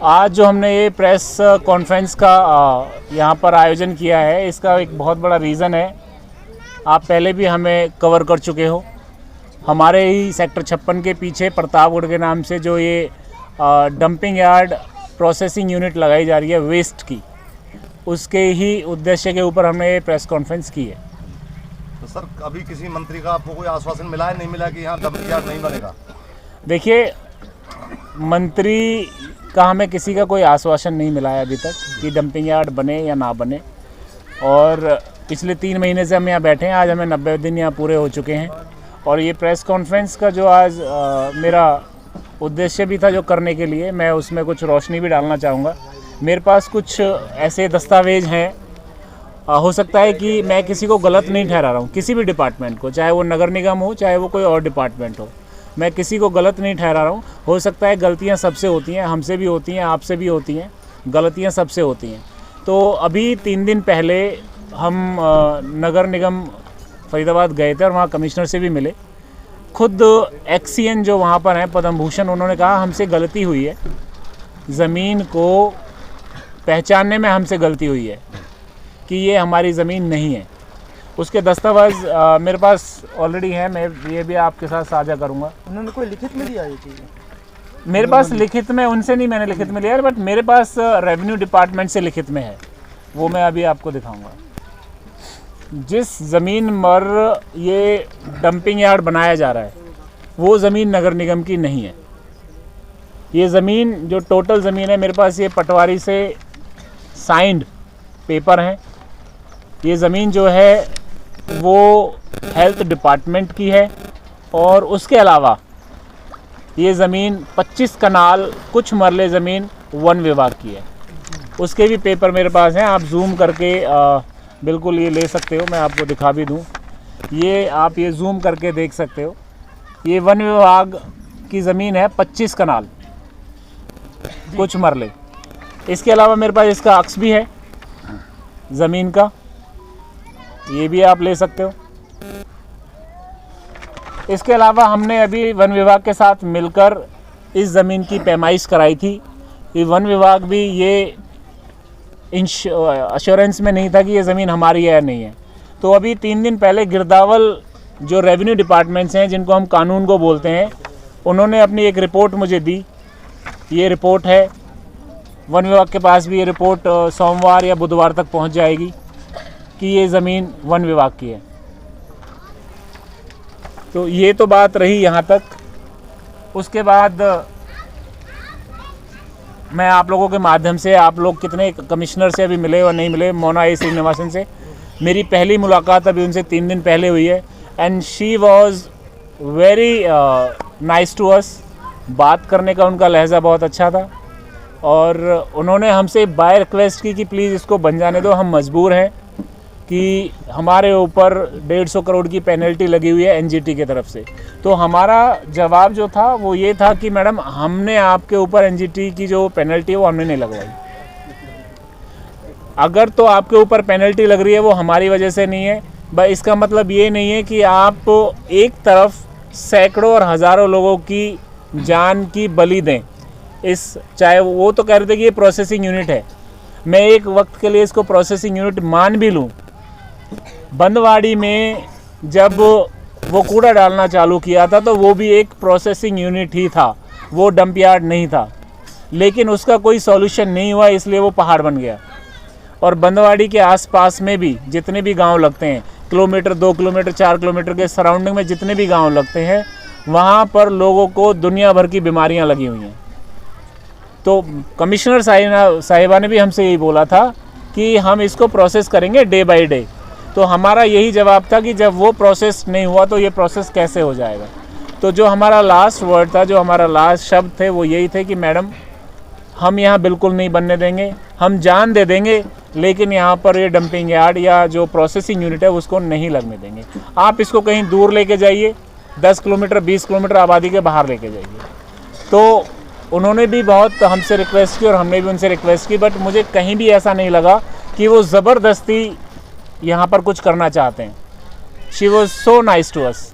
आज जो हमने ये प्रेस कॉन्फ्रेंस का यहाँ पर आयोजन किया है, इसका एक बहुत बड़ा रीज़न है। आप पहले भी हमें कवर कर चुके हो। हमारे ही सेक्टर 56 के पीछे प्रतापगढ़ के नाम से जो ये डंपिंग यार्ड प्रोसेसिंग यूनिट लगाई जा रही है वेस्ट की, उसके ही उद्देश्य के ऊपर हमने ये प्रेस कॉन्फ्रेंस की है। तो सर, अभी किसी मंत्री का आपको कोई आश्वासन मिला है, नहीं मिला कि यहाँ डंपिंग यार्ड नहीं बनेगा? देखिए, मंत्री का हमें किसी का कोई आश्वासन नहीं मिला है अभी तक कि डंपिंग यार्ड बने या ना बने। और पिछले 3 महीने से हम यहाँ बैठे हैं, आज हमें 90 दिन यहाँ पूरे हो चुके हैं। और ये प्रेस कॉन्फ्रेंस का जो आज मेरा उद्देश्य भी था जो करने के लिए, मैं उसमें कुछ रोशनी भी डालना चाहूँगा। मेरे पास कुछ ऐसे दस्तावेज हैं, हो सकता है कि मैं किसी को गलत नहीं ठहरा रहा हूँ, किसी भी डिपार्टमेंट को, चाहे वो नगर निगम हो चाहे वो कोई और डिपार्टमेंट हो, मैं किसी को गलत नहीं ठहरा रहा हूँ। हो सकता है गलतियाँ सबसे होती हैं, हमसे भी होती हैं, आपसे भी होती हैं, गलतियाँ सबसे होती हैं। तो अभी 3 दिन पहले हम नगर निगम फरीदाबाद गए थे और वहाँ कमिश्नर से भी मिले। खुद एक्सीएन जो वहाँ पर हैं पद्म भूषण, उन्होंने कहा हमसे गलती हुई है, ज़मीन को पहचानने में हमसे गलती हुई है कि ये हमारी ज़मीन नहीं है। उसके दस्तावेज मेरे पास ऑलरेडी है, मैं ये भी आपके साथ साझा करूँगा। उन्होंने कोई लिखित में दिया है कि मेरे पास लिखित में, उनसे नहीं मैंने लिखित में लिया, बट मेरे पास रेवेन्यू डिपार्टमेंट से लिखित में है, वो मैं अभी आपको दिखाऊंगा। जिस ज़मीन पर ये डंपिंग यार्ड बनाया जा रहा है वो ज़मीन नगर निगम की नहीं है। ये ज़मीन जो टोटल ज़मीन है, मेरे पास ये पटवारी से साइंड पेपर हैं। ये ज़मीन जो है वो हेल्थ डिपार्टमेंट की है और उसके अलावा ये ज़मीन 25 कनाल कुछ मरले ज़मीन वन विभाग की है। उसके भी पेपर मेरे पास हैं, आप जूम करके बिल्कुल ये ले सकते हो, मैं आपको दिखा भी दूं। ये आप ये जूम करके देख सकते हो, ये वन विभाग की ज़मीन है 25 कनाल कुछ मरले। इसके अलावा मेरे पास इसका अक्स भी है ज़मीन का, ये भी आप ले सकते हो। इसके अलावा हमने अभी वन विभाग के साथ मिलकर इस ज़मीन की पैमाइश कराई थी। ये वन विभाग भी ये अश्योरेंस में नहीं था कि ये ज़मीन हमारी है या नहीं है। तो अभी 3 दिन पहले गिरदावल जो रेवेन्यू डिपार्टमेंट्स हैं, जिनको हम कानून को बोलते हैं, उन्होंने अपनी एक रिपोर्ट मुझे दी। ये रिपोर्ट है, वन विभाग के पास भी ये रिपोर्ट सोमवार या बुधवार तक पहुंच जाएगी कि ये ज़मीन वन विभाग की है। तो ये तो बात रही यहाँ तक। उसके बाद मैं आप लोगों के माध्यम से, आप लोग कितने कमिश्नर से अभी मिले और नहीं मिले, मोना ए श्रीनिवासन से मेरी पहली मुलाकात अभी उनसे 3 दिन पहले हुई है, and she was very nice to us. बात करने का उनका लहजा बहुत अच्छा था और उन्होंने हमसे बाय रिक्वेस्ट की कि प्लीज़ इसको बन जाने दो, हम मजबूर हैं कि हमारे ऊपर 150 करोड़ की पेनल्टी लगी हुई है एनजीटी की तरफ से। तो हमारा जवाब जो था वो ये था कि मैडम, हमने आपके ऊपर एनजीटी की जो पेनल्टी है वो हमने नहीं लगवाई। अगर तो आपके ऊपर पेनल्टी लग रही है वो हमारी वजह से नहीं है, बस इसका मतलब ये नहीं है कि आप एक तरफ सैकड़ों और हज़ारों लोगों की जान की बलि दें। चाहे वो तो कह रहे थे कि ये प्रोसेसिंग यूनिट है, मैं एक वक्त के लिए इसको प्रोसेसिंग यूनिट मान भी लूँ। बंदवाड़ी में जब वो कूड़ा डालना चालू किया था तो वो भी एक प्रोसेसिंग यूनिट ही था, वो डंप यार्ड नहीं था, लेकिन उसका कोई सॉल्यूशन नहीं हुआ, इसलिए वो पहाड़ बन गया। और बंदवाड़ी के आसपास में भी जितने भी गांव लगते हैं, किलोमीटर 2 किलोमीटर 4 किलोमीटर के सराउंडिंग में जितने भी गांव लगते हैं, वहाँ पर लोगों को दुनिया भर की बीमारियाँ लगी हुई हैं। तो कमिश्नर साहिबा ने भी हमसे यही बोला था कि हम इसको प्रोसेस करेंगे डे बाय डे। तो हमारा यही जवाब था कि जब वो प्रोसेस नहीं हुआ तो ये प्रोसेस कैसे हो जाएगा। तो जो हमारा लास्ट वर्ड था, जो हमारा लास्ट शब्द थे, वो यही थे कि मैडम, हम यहाँ बिल्कुल नहीं बनने देंगे, हम जान दे देंगे, लेकिन यहाँ पर ये डंपिंग यार्ड या जो प्रोसेसिंग यूनिट है उसको नहीं लगने देंगे। आप इसको कहीं दूर लेके जाइए, 10 किलोमीटर 20 किलोमीटर आबादी के बाहर लेके जाइए। तो उन्होंने भी बहुत हमसे रिक्वेस्ट की और हमने भी उनसे रिक्वेस्ट की, बट मुझे कहीं भी ऐसा नहीं लगा कि वो ज़बरदस्ती यहाँ पर कुछ करना चाहते हैं। She was so nice to us.